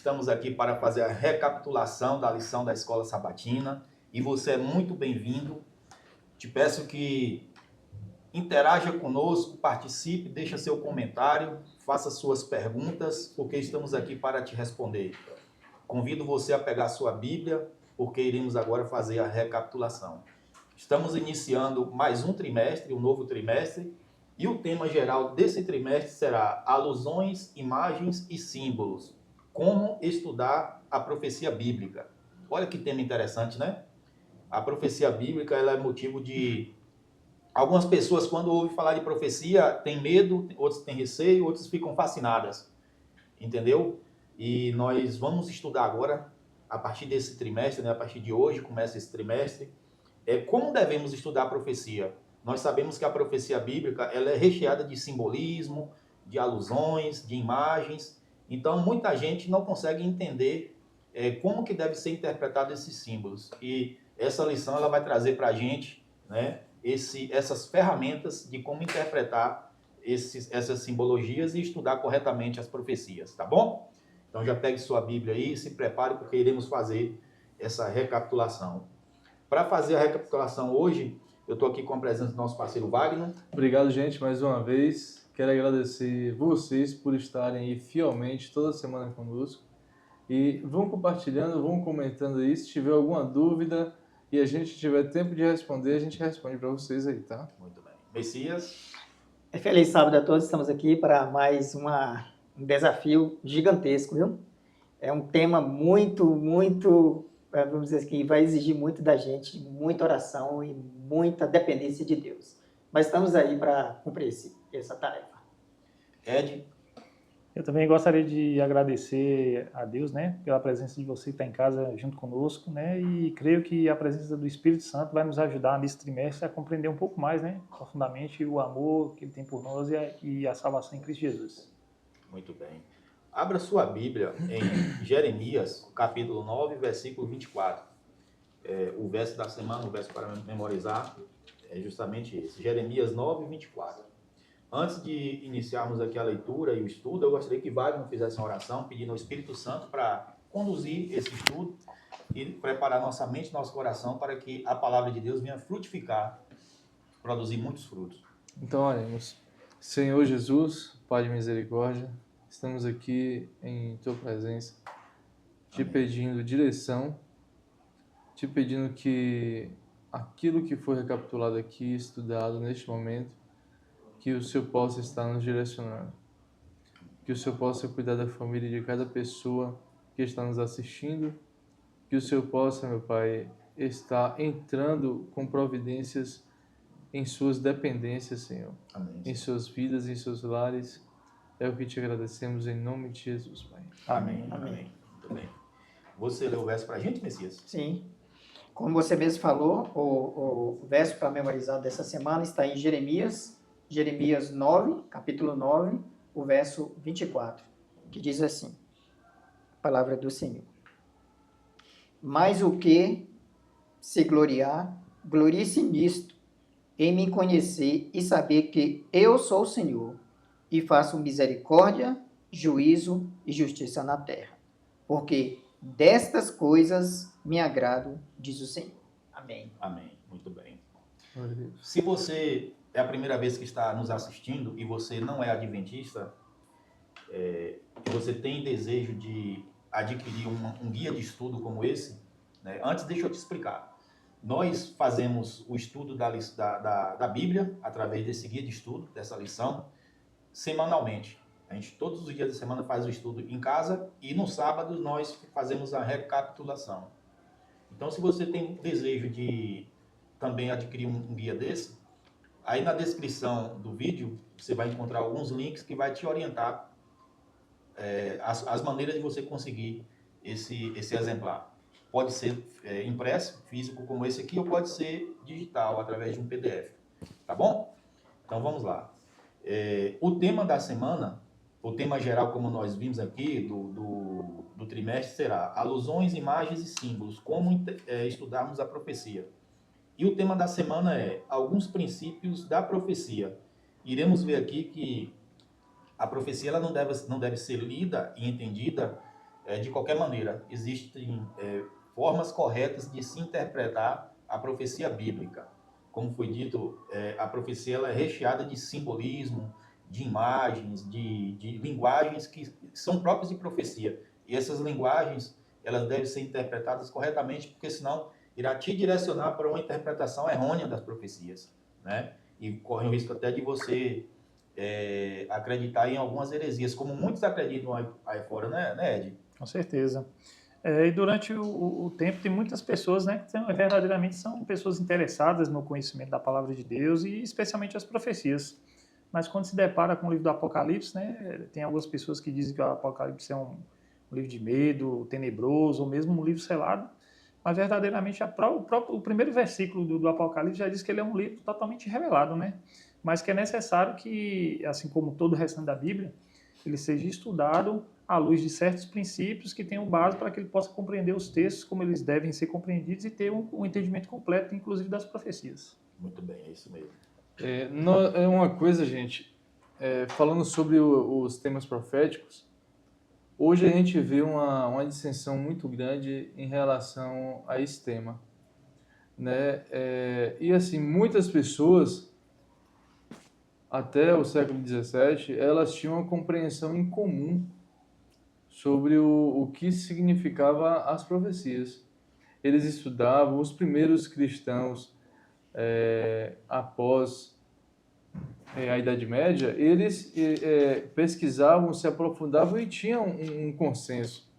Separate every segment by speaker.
Speaker 1: Estamos aqui para fazer a recapitulação da lição da Escola Sabatina e você é muito bem-vindo. Te peço que interaja conosco, participe, deixe seu comentário, faça suas perguntas, porque estamos aqui para te responder. Convido você a pegar sua Bíblia, porque iremos agora fazer a recapitulação. Estamos iniciando mais um trimestre, um novo trimestre, e o tema geral desse trimestre será alusões, imagens e símbolos. Como estudar a profecia bíblica. Olha que tema interessante, né? A profecia bíblica ela é motivo de... Algumas pessoas, quando ouvem falar de profecia, têm medo, outros têm receio, outros ficam fascinadas. Entendeu? E nós vamos estudar agora, a partir desse trimestre, né? A partir de hoje, começa esse trimestre, como devemos estudar a profecia. Nós sabemos que a profecia bíblica ela é recheada de simbolismo, de alusões, de imagens. Então, muita gente não consegue entender como que deve ser interpretado esses símbolos. E essa lição ela vai trazer para a gente, né, essas ferramentas de como interpretar essas simbologias e estudar corretamente as profecias, tá bom? Então, já pegue sua Bíblia aí e se prepare, porque iremos fazer essa recapitulação. Para fazer a recapitulação hoje, eu estou aqui com a presença do nosso parceiro Wagner.
Speaker 2: Obrigado, gente, mais uma vez. Quero agradecer vocês por estarem aí fielmente toda semana conosco. E vão compartilhando, vão comentando aí. Se tiver alguma dúvida e a gente tiver tempo de responder, a gente responde para vocês aí, tá?
Speaker 1: Muito bem. Messias?
Speaker 3: Feliz sábado a todos. Estamos aqui para mais um desafio gigantesco, viu? É um tema muito, vamos dizer assim, que vai exigir muito da gente, muita oração e muita dependência de Deus. Mas estamos aí para cumprir essa tarefa.
Speaker 1: Ed?
Speaker 4: Eu também gostaria de agradecer a Deus, né, pela presença de você que está em casa junto conosco, né, e creio que a presença do Espírito Santo vai nos ajudar nesse trimestre a compreender um pouco mais, né, profundamente o amor que Ele tem por nós e a salvação em Cristo Jesus.
Speaker 1: Muito bem. Abra sua Bíblia em Jeremias, capítulo 9, versículo 24. O verso da semana, o verso para memorizar, é justamente esse. Jeremias 9, 24. Antes de iniciarmos aqui a leitura e o estudo, eu gostaria que Wagner fizesse uma oração, pedindo ao Espírito Santo para conduzir esse estudo e preparar nossa mente e nosso coração para que a palavra de Deus venha frutificar, produzir muitos frutos.
Speaker 2: Então, oremos. Senhor Jesus, Pai de misericórdia, estamos aqui em Tua presença, te pedindo direção, te pedindo que aquilo que foi recapitulado aqui, estudado neste momento, que o Senhor possa estar nos direcionando, que o Senhor possa cuidar da família de cada pessoa que está nos assistindo, que o Senhor possa, meu Pai, estar entrando com providências em suas dependências, Senhor,
Speaker 1: Amém.
Speaker 2: em suas vidas, em seus lares. É o que te agradecemos em nome de Jesus, Pai.
Speaker 1: Amém. Amém. Muito bem. Você leu o verso para a gente, Messias?
Speaker 3: Sim. Como você mesmo falou, o verso para memorizar dessa semana está em Jeremias 9, capítulo 9, o verso 24, que diz assim, a palavra do Senhor. Mas o que se gloriar, glorie-se nisto, em me conhecer e saber que eu sou o Senhor, e faço misericórdia, juízo e justiça na terra. Porque destas coisas me agrado, diz o Senhor. Amém.
Speaker 1: Amém. Muito bem.
Speaker 2: Glória a Deus.
Speaker 1: Se você é a primeira vez que está nos assistindo e você não é adventista, e você tem desejo de adquirir um guia de estudo como esse, né? Antes, deixa eu te explicar. Nós fazemos o estudo da Bíblia através desse guia de estudo, dessa lição, semanalmente. A gente, todos os dias da semana, faz o estudo em casa e no sábado nós fazemos a recapitulação. Então, se você tem desejo de também adquirir um guia desse, aí na descrição do vídeo você vai encontrar alguns links que vai te orientar as maneiras de você conseguir esse exemplar. Pode ser impresso, físico como esse aqui, ou pode ser digital, através de um PDF. Tá bom? Então vamos lá. O tema da semana, o tema geral, como nós vimos aqui, do trimestre, será alusões, imagens e símbolos, como estudarmos a profecia. E o tema da semana é alguns princípios da profecia. Iremos ver aqui que a profecia ela não deve ser lida e entendida de qualquer maneira, existem formas corretas de se interpretar a profecia bíblica. Como foi dito, a profecia ela é recheada de simbolismo, de imagens, de linguagens que são próprias de profecia. E essas linguagens, elas devem ser interpretadas corretamente, porque senão irá te direcionar para uma interpretação errônea das profecias, né? E corre o risco até de você acreditar em algumas heresias, como muitos acreditam aí fora, né, Ed?
Speaker 4: Com certeza. E durante o tempo tem muitas pessoas, né, que verdadeiramente são pessoas interessadas no conhecimento da palavra de Deus e especialmente as profecias. Mas quando se depara com o livro do Apocalipse, né, tem algumas pessoas que dizem que o Apocalipse é um livro de medo, tenebroso, ou mesmo um livro selado. Mas verdadeiramente o primeiro versículo do Apocalipse já diz que ele é um livro totalmente revelado, né? Mas que é necessário que, assim como todo o restante da Bíblia, ele seja estudado à luz de certos princípios que tenham base para que ele possa compreender os textos como eles devem ser compreendidos e ter um entendimento completo, inclusive das profecias.
Speaker 1: Muito bem, é isso mesmo.
Speaker 2: É uma coisa, gente, falando sobre os temas proféticos, hoje a gente vê uma dissensão muito grande em relação a esse tema, né? E assim, muitas pessoas, até o século XVII, elas tinham uma compreensão em comum sobre o que significava as profecias. Eles estudavam, os primeiros cristãos, após a Idade Média, eles pesquisavam, se aprofundavam e tinham um consenso.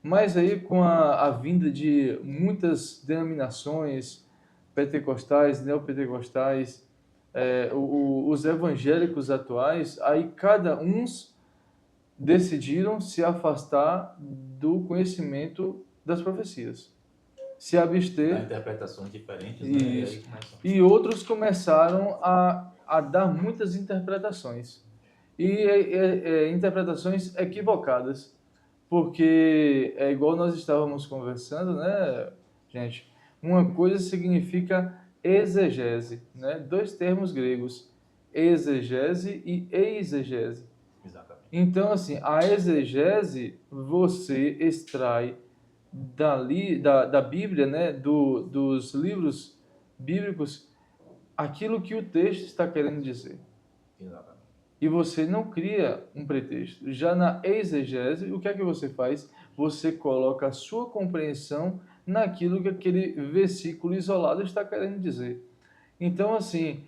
Speaker 2: Mas aí, com a vinda de muitas denominações pentecostais, neopentecostais, os evangélicos atuais, aí cada uns decidiram se afastar do conhecimento das profecias, se abster.
Speaker 1: Interpretações diferentes, né?
Speaker 2: Isso. E outros começaram a dar muitas interpretações. E interpretações equivocadas. Porque é igual nós estávamos conversando, né, gente? Uma coisa significa exegese, né? Dois termos gregos, exegese e eisegese.
Speaker 1: Exatamente.
Speaker 2: Então, assim, a exegese você extrai da Bíblia, né, dos livros bíblicos, aquilo que o texto está querendo dizer.
Speaker 1: Exatamente.
Speaker 2: E você não cria um pretexto. Já na exegese, o que é que você faz? Você coloca a sua compreensão naquilo que aquele versículo isolado está querendo dizer. Então, assim,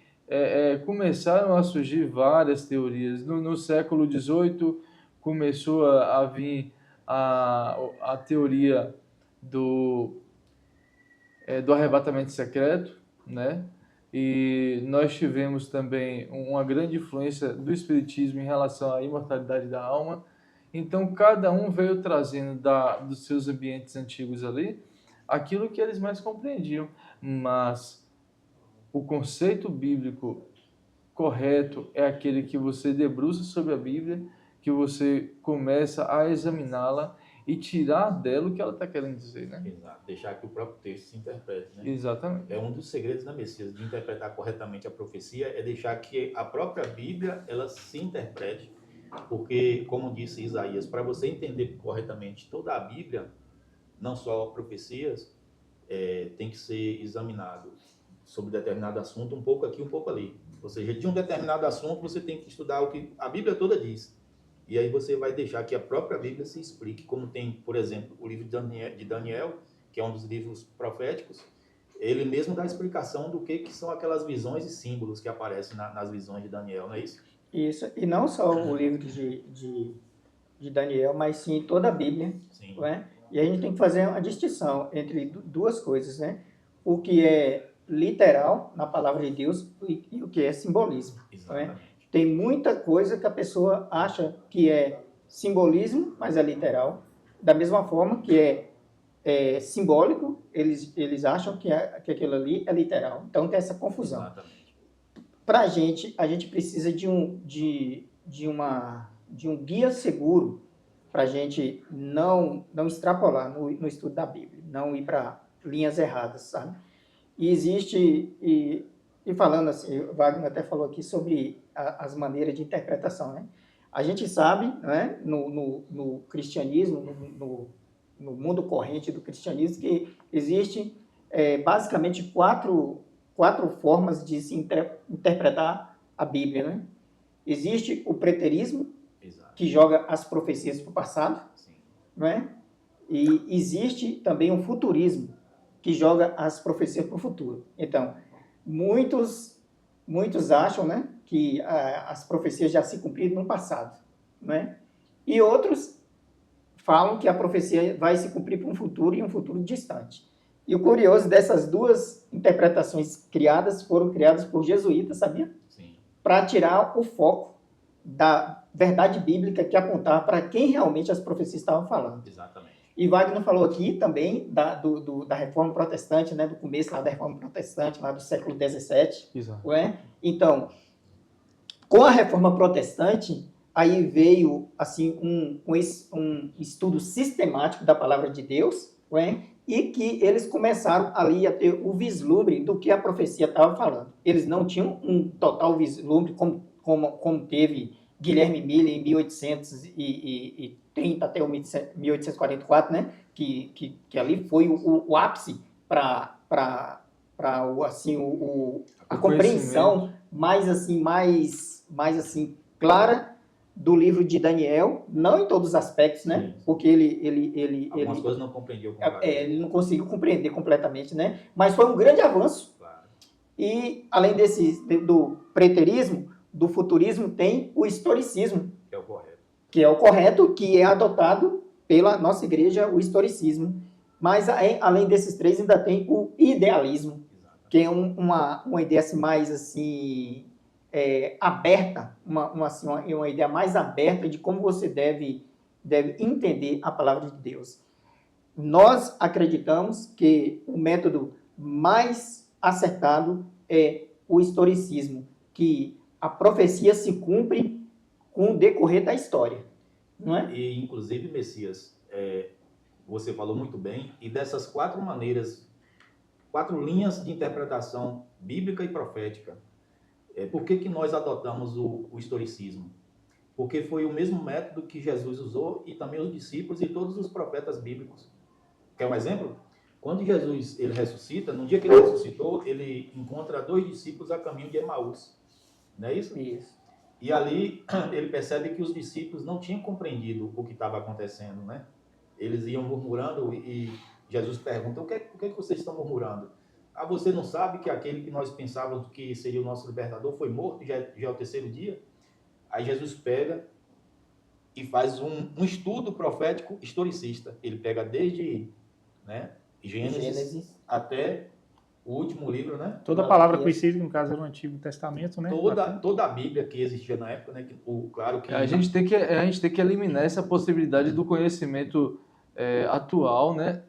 Speaker 2: começaram a surgir várias teorias. No século XVIII começou a vir a teoria do arrebatamento secreto, né? E nós tivemos também uma grande influência do Espiritismo em relação à imortalidade da alma. Então, cada um veio trazendo dos seus ambientes antigos ali aquilo que eles mais compreendiam. Mas o conceito bíblico correto é aquele que você debruça sobre a Bíblia, que você começa a examiná-la e tirar dela o que ela está querendo dizer, né?
Speaker 1: Exato. Deixar que o próprio texto se interprete, né?
Speaker 2: Exatamente.
Speaker 1: É um dos segredos da Messias, de interpretar corretamente a profecia, é deixar que a própria Bíblia, ela se interprete, porque, como disse Isaías, para você entender corretamente toda a Bíblia, não só profecias, tem que ser examinado sobre determinado assunto, um pouco aqui, um pouco ali. Ou seja, de um determinado assunto, você tem que estudar o que a Bíblia toda diz. E aí você vai deixar que a própria Bíblia se explique, como tem, por exemplo, o livro de Daniel, que é um dos livros proféticos, ele mesmo dá a explicação do que são aquelas visões e símbolos que aparecem nas visões de Daniel, não é isso?
Speaker 3: Isso, e não só o livro de Daniel, mas sim toda a Bíblia.
Speaker 1: Sim.
Speaker 3: Não é? E a gente tem que fazer uma distinção entre duas coisas, né? O que é literal na palavra de Deus e o que é simbolismo. Não é? Tem muita coisa que a pessoa acha que é simbolismo, mas é literal. Da mesma forma que é simbólico, eles acham que aquilo ali é literal. Então tem essa confusão.
Speaker 1: Exatamente.
Speaker 3: Para a gente precisa de um guia seguro para a gente não extrapolar no estudo da Bíblia, não ir para linhas erradas, sabe? E existe, e falando assim, o Wagner até falou aqui sobre as maneiras de interpretação, né? A gente sabe, né, no cristianismo, no mundo corrente do cristianismo, que existe basicamente quatro formas de se interpretar a Bíblia. Né? Existe o preterismo,
Speaker 1: Exato.
Speaker 3: que joga as profecias para o passado,
Speaker 1: Sim.
Speaker 3: né? E existe também o futurismo, que joga as profecias para o futuro. Então, muitos acham, né, que as profecias já se cumpriram no passado, né? E outros falam que a profecia vai se cumprir para um futuro e um futuro distante. E o curioso dessas duas interpretações foram criadas por jesuítas, sabia?
Speaker 1: Sim.
Speaker 3: Para tirar o foco da verdade bíblica que apontava para quem realmente as profecias estavam falando.
Speaker 1: Exatamente.
Speaker 3: E Wagner falou aqui também da Reforma Protestante, né, do começo lá da Reforma Protestante, lá do século XVII.
Speaker 2: Exato.
Speaker 3: Né? Então, com a Reforma Protestante, aí veio assim um estudo sistemático da Palavra de Deus, né? E que eles começaram ali a ter o vislumbre do que a profecia estava falando. Eles não tinham um total vislumbre como teve Guilherme Miller em 1830 até 1844, né? Que ali foi o ápice para assim a compreensão mais assim clara do livro de Daniel, não em todos os aspectos, né?
Speaker 1: Sim.
Speaker 3: Porque
Speaker 1: Algumas coisas não compreendeu
Speaker 3: ele não conseguiu compreender completamente, né? Mas foi um grande avanço.
Speaker 1: Claro.
Speaker 3: E além do preterismo, do futurismo, tem o historicismo,
Speaker 1: Que é o correto.
Speaker 3: que é o correto, que é adotado pela nossa igreja, o historicismo. Mas além desses três ainda tem o idealismo, que é uma ideia assim, mais assim aberta, uma ideia mais aberta de como você deve entender a palavra de Deus. Nós acreditamos que o método mais acertado é o historicismo, que a profecia se cumpre com o decorrer da história, não é?
Speaker 1: E, inclusive, Messias, você falou muito bem, e dessas 4 maneiras, 4 linhas de interpretação bíblica e profética, por que nós adotamos o historicismo? Porque foi o mesmo método que Jesus usou e também os discípulos e todos os profetas bíblicos. Quer um exemplo? Quando Jesus ele ressuscita, no dia que ele ressuscitou, ele encontra 2 discípulos a caminho de Emaús. Não é isso?
Speaker 3: Isso.
Speaker 1: E ali ele percebe que os discípulos não tinham compreendido o que estava acontecendo, né? Eles iam murmurando e Jesus pergunta, por que vocês estão murmurando? Ah, você não sabe que aquele que nós pensávamos que seria o nosso libertador foi morto, já é o 3º dia? Aí Jesus pega e faz um estudo profético historicista. Ele pega desde Gênesis até o último livro, né?
Speaker 4: Toda a palavra conhecida, que no caso era o Antigo Testamento, né?
Speaker 1: Toda a Bíblia que existia na época, né? Claro que...
Speaker 2: A gente tem que eliminar essa possibilidade do conhecimento atual, né?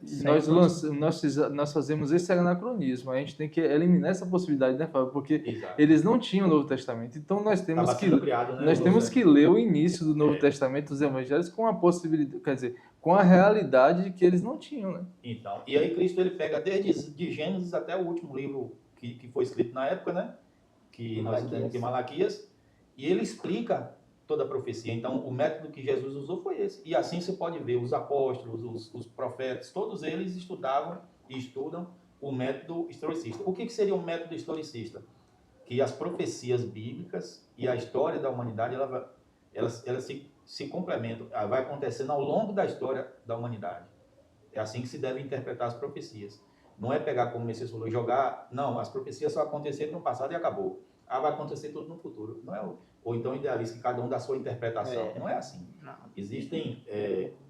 Speaker 2: Nós fazemos esse anacronismo. A gente tem que eliminar essa possibilidade, né, Fábio? Porque
Speaker 1: Exato.
Speaker 2: eles não tinham o Novo Testamento. Então nós temos que ler o início do Novo Testamento, dos Evangelhos, com a possibilidade, quer dizer, com a realidade que eles não tinham, né?
Speaker 1: Então, e aí Cristo ele pega desde de Gênesis até o último livro que foi escrito na época, né? Que nós entendemos que é Malaquias, e ele explica toda a profecia. Então, o método que Jesus usou foi esse. E assim você pode ver, os apóstolos, os profetas, todos eles estudavam e estudam o método historicista. O que seria um método historicista? Que as profecias bíblicas e a história da humanidade, elas se complementam, vai acontecendo ao longo da história da humanidade. É assim que se deve interpretar as profecias. Não é pegar, como o Messias falou, jogar... Não, as profecias só aconteceram no passado e acabou. Vai acontecer tudo no futuro. Não é ou então idealista que cada um dá a sua interpretação. Não é assim. Não. Existem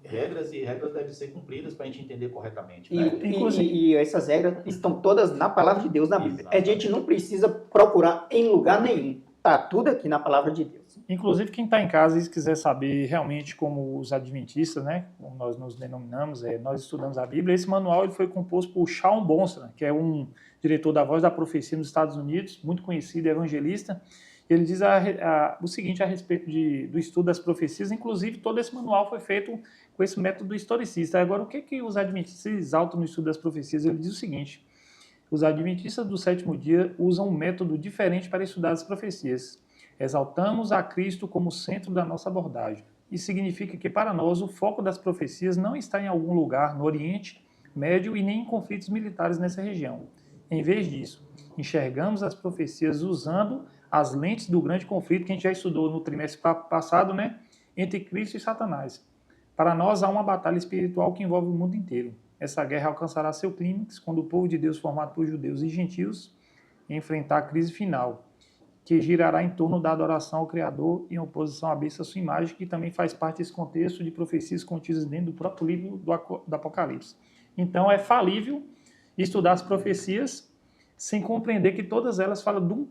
Speaker 1: regras e regras devem ser cumpridas para a gente entender corretamente. Né?
Speaker 3: E essas regras estão todas na palavra de Deus, na Bíblia. A gente não precisa procurar em lugar nenhum. Está tudo aqui na palavra de Deus.
Speaker 4: Inclusive, quem está em casa e quiser saber realmente como os adventistas, né, como nós nos denominamos, nós estudamos a Bíblia, esse manual ele foi composto por Shawn Bonstram, que é um diretor da Voz da Profecia nos Estados Unidos, muito conhecido, evangelista. Ele diz o seguinte a respeito do estudo das profecias, inclusive todo esse manual foi feito com esse método historicista. Agora, o que os adventistas exaltam no estudo das profecias? Ele diz o seguinte: os adventistas do 7º dia usam um método diferente para estudar as profecias. Exaltamos a Cristo como centro da nossa abordagem. Isso significa que, para nós, o foco das profecias não está em algum lugar no Oriente Médio e nem em conflitos militares nessa região. Em vez disso, enxergamos as profecias usando as lentes do grande conflito que a gente já estudou no trimestre passado, né, entre Cristo e Satanás. Para nós, há uma batalha espiritual que envolve o mundo inteiro. Essa guerra alcançará seu clímax quando o povo de Deus, formado por judeus e gentios, enfrentar a crise final, que girará em torno da adoração ao Criador em oposição à besta sua imagem, que também faz parte desse contexto de profecias contidas dentro do próprio livro do Apocalipse. Então, é falível estudar as profecias sem compreender que todas elas falam,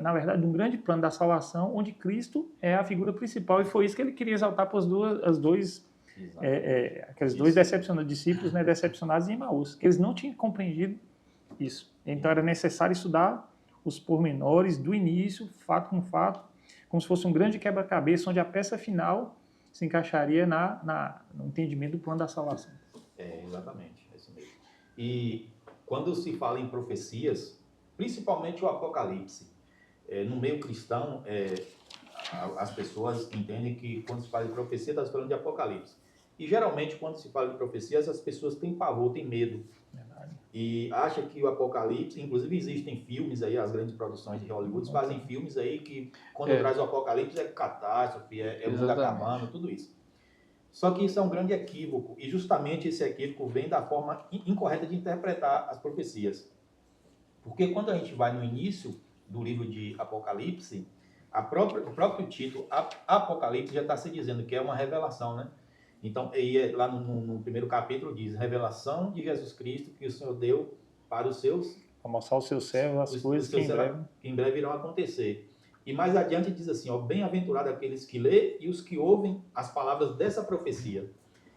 Speaker 4: na verdade, de um grande plano da salvação, onde Cristo é a figura principal, e foi isso que ele queria exaltar para aqueles dois discípulos, né, decepcionados em Emaús, que eles não tinham compreendido isso. Então, era necessário estudar os pormenores do início, fato com fato, como se fosse um grande quebra-cabeça, onde a peça final se encaixaria no entendimento do plano da salvação.
Speaker 1: Exatamente, é isso mesmo. E quando se fala em profecias, principalmente o Apocalipse, no meio cristão, as pessoas entendem que quando se fala de profecia, está se falando de Apocalipse. E geralmente, quando se fala de profecias, as pessoas têm pavor, têm medo.
Speaker 4: Verdade.
Speaker 1: E acha que o Apocalipse, inclusive existem filmes aí, as grandes produções de Hollywood fazem filmes aí que quando traz o Apocalipse é catástrofe, é mundo acabando, tudo isso. Só que isso é um grande equívoco, e justamente esse equívoco vem da forma incorreta de interpretar as profecias. Porque quando a gente vai no início do livro de Apocalipse, o próprio título, Apocalipse, já está se dizendo que é uma revelação, né? Então, lá no primeiro capítulo diz, revelação de Jesus Cristo que o Senhor deu para os seus...
Speaker 4: Para mostrar aos seus servos as coisas que
Speaker 1: em breve irão acontecer. E mais adiante diz assim, bem-aventurado aqueles que lê e os que ouvem as palavras dessa profecia.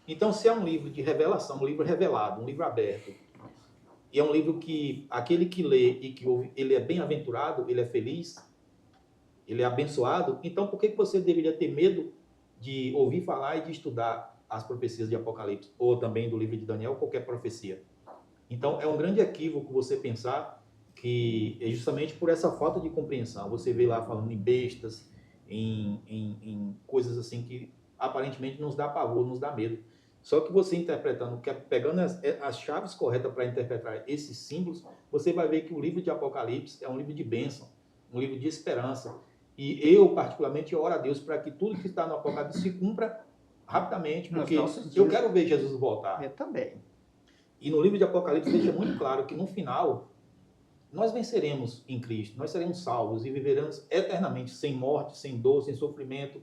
Speaker 1: Então, se é um livro de revelação, um livro revelado, um livro aberto, e é um livro que aquele que lê e que ouve, ele é bem-aventurado, ele é feliz, ele é abençoado, então por que você deveria ter medo de ouvir falar e de estudar as profecias de Apocalipse, ou também do livro de Daniel, qualquer profecia? Então, é um grande equívoco você pensar que é justamente por essa falta de compreensão. Você vê lá falando em bestas, em coisas assim que aparentemente nos dá pavor, nos dá medo. Só que você interpretando, pegando as chaves corretas para interpretar esses símbolos, você vai ver que o livro de Apocalipse é um livro de bênção, um livro de esperança. E eu, particularmente, oro a Deus para que tudo que está no Apocalipse se cumpra rapidamente, porque eu quero ver Jesus voltar.
Speaker 3: Eu também.
Speaker 1: E no livro de Apocalipse deixa muito claro que no final nós venceremos em Cristo, nós seremos salvos e viveremos eternamente sem morte, sem dor, sem sofrimento,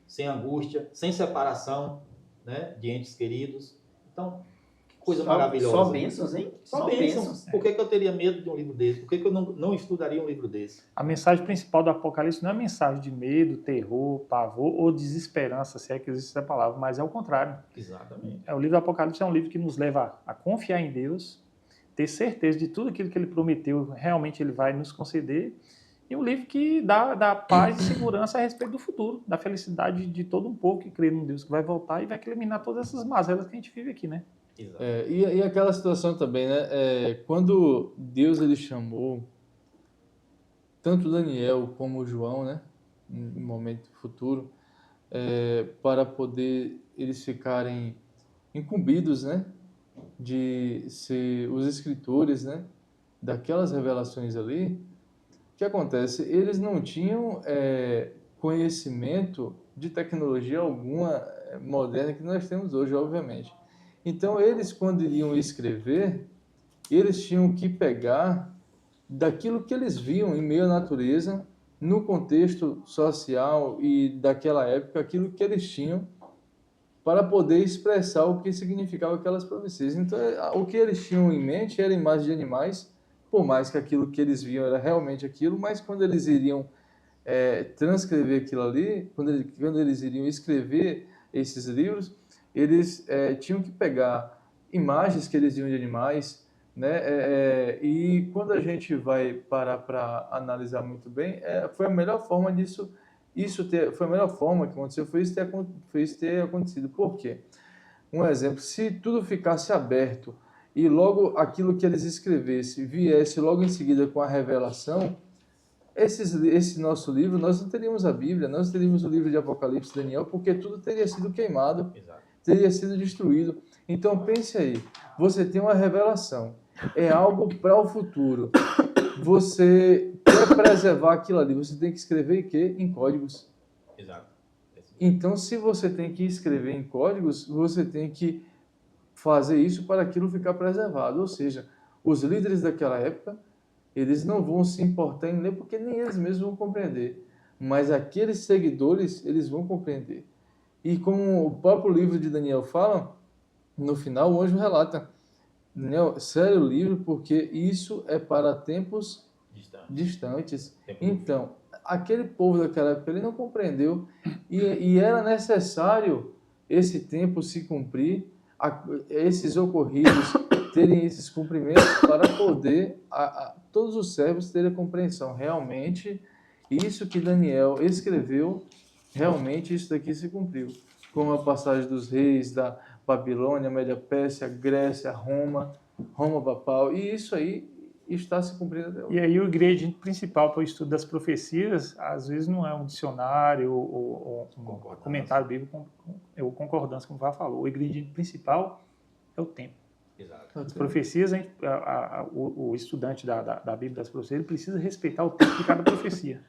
Speaker 1: sem angústia, sem separação, né, de entes queridos. Então, que coisa maravilhosa.
Speaker 3: Só bênçãos, hein?
Speaker 1: Só bênçãos. Por que eu teria medo de um livro desse? Por que eu não estudaria um livro desse?
Speaker 4: A mensagem principal do Apocalipse não é a mensagem de medo, terror, pavor ou desesperança, se é que existe essa palavra, mas é o contrário.
Speaker 1: Exatamente.
Speaker 4: O livro do Apocalipse é um livro que nos leva a confiar em Deus, ter certeza de tudo aquilo que Ele prometeu, realmente Ele vai nos conceder, e um livro que dá paz e segurança a respeito do futuro, da felicidade de todo um povo que crê num Deus que vai voltar e vai eliminar todas essas mazelas que a gente vive aqui, né?
Speaker 2: E aquela situação também, né? Quando Deus ele chamou tanto Daniel como João, né? Em momento futuro, para poder eles ficarem incumbidos, né? De ser os escritores, né? Daquelas revelações ali. O que acontece? Eles não tinham conhecimento de tecnologia alguma moderna que nós temos hoje, obviamente. Então, eles, quando iriam escrever, eles tinham que pegar daquilo que eles viam em meio à natureza, no contexto social e daquela época, aquilo que eles tinham para poder expressar o que significava aquelas profecias. Então, o que eles tinham em mente era imagens de animais, por mais que aquilo que eles viam era realmente aquilo, mas quando eles iriam transcrever aquilo ali, quando eles iriam escrever esses livros, eles tinham que pegar imagens que eles viam de animais, né? E quando a gente vai parar para analisar muito bem, foi a melhor forma disso, foi a melhor forma que aconteceu, foi isso ter acontecido. Por quê? Um exemplo, se tudo ficasse aberto e logo aquilo que eles escrevessem viesse logo em seguida com a revelação, esse nosso livro, nós não teríamos a Bíblia, nós não teríamos o livro de Apocalipse e Daniel, porque tudo teria sido queimado,
Speaker 1: Exato.
Speaker 2: teria sido destruído. Então pense aí, você tem uma revelação, é algo para o futuro. Você quer preservar aquilo ali, você tem que escrever em códigos.
Speaker 1: Exato.
Speaker 2: Então, se você tem que escrever em códigos, você tem que fazer isso para aquilo ficar preservado. Ou seja, os líderes daquela época, eles não vão se importar em ler, porque nem eles mesmos vão compreender. Mas aqueles seguidores, eles vão compreender. E como o próprio livro de Daniel fala, no final o anjo relata, Daniel, sério o livro, porque isso é para tempos distantes. Então, aquele povo daquela época, ele não compreendeu e era necessário esse tempo se cumprir, esses ocorridos terem esses cumprimentos para poder todos os servos terem a compreensão. Realmente, isso que Daniel escreveu, realmente isso daqui se cumpriu. Como a passagem dos reis da Babilônia, Média Pérsia, Grécia, Roma papal, e isso aí está se cumprindo até hoje.
Speaker 4: E aí o ingrediente principal para o estudo das profecias, às vezes não é um dicionário ou um comentário bíblico ou concordância, como o Vá falou. O ingrediente principal é o tempo.
Speaker 1: Exato.
Speaker 4: As profecias, o estudante da Bíblia das profecias, ele precisa respeitar o tempo de cada profecia.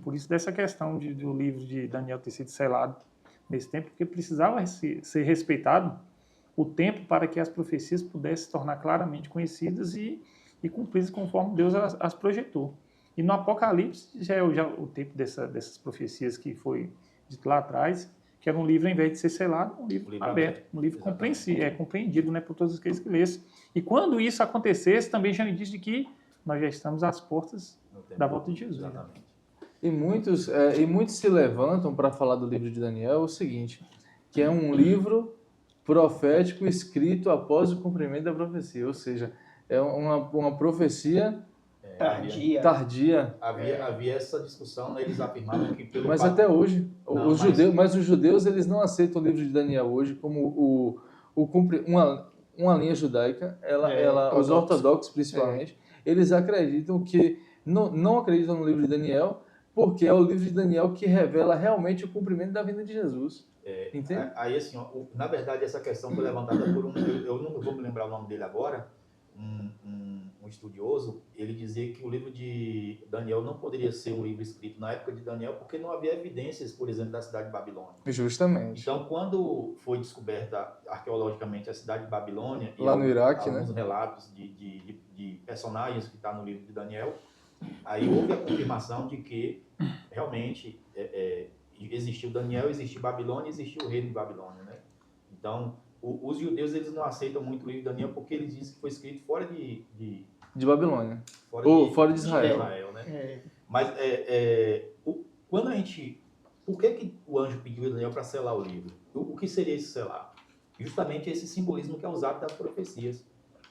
Speaker 4: Por isso dessa questão do livro de Daniel ter sido selado nesse tempo, porque precisava ser respeitado o tempo para que as profecias pudessem se tornar claramente conhecidas e cumpridas conforme Deus as projetou. E no Apocalipse já é o tempo dessas profecias que foi dito lá atrás, que era um livro, ao invés de ser selado, um livro aberto, um livro compreendido, né, por todos aqueles que lessem. E quando isso acontecesse, também já me diz de que nós já estamos às portas da volta de Jesus.
Speaker 1: Exatamente.
Speaker 2: E muitos se levantam para falar do livro de Daniel o seguinte, que é um livro profético escrito após o cumprimento da profecia, ou seja, é uma profecia tardia.
Speaker 1: Havia essa discussão, né? Eles afirmavam que pelo
Speaker 2: Mas
Speaker 1: fato...
Speaker 2: até hoje, os judeus eles não aceitam o livro de Daniel hoje como uma linha judaica, os ortodoxos principalmente, eles acreditam que não acreditam no livro de Daniel, porque é o livro de Daniel que revela realmente o cumprimento da vinda de Jesus. Entende?
Speaker 1: Aí, assim, na verdade, essa questão foi levantada por eu não vou me lembrar o nome dele agora, um estudioso. Ele dizia que o livro de Daniel não poderia ser um livro escrito na época de Daniel, porque não havia evidências, por exemplo, da cidade de Babilônia.
Speaker 2: Justamente.
Speaker 1: Então, quando foi descoberta arqueologicamente a cidade de Babilônia,
Speaker 2: lá no Iraque,
Speaker 1: alguns relatos de personagens que estão no livro de Daniel, aí houve a confirmação de que realmente existiu Daniel, existiu Babilônia, existiu o reino de Babilônia, né? Então, os judeus, eles não aceitam muito o livro de Daniel porque eles dizem que foi escrito fora de
Speaker 2: Babilônia. Fora de Israel.
Speaker 1: Né? Mas quando a gente... Por que o anjo pediu a Daniel para selar o livro? O que seria esse selar? Justamente esse simbolismo que é usado das profecias.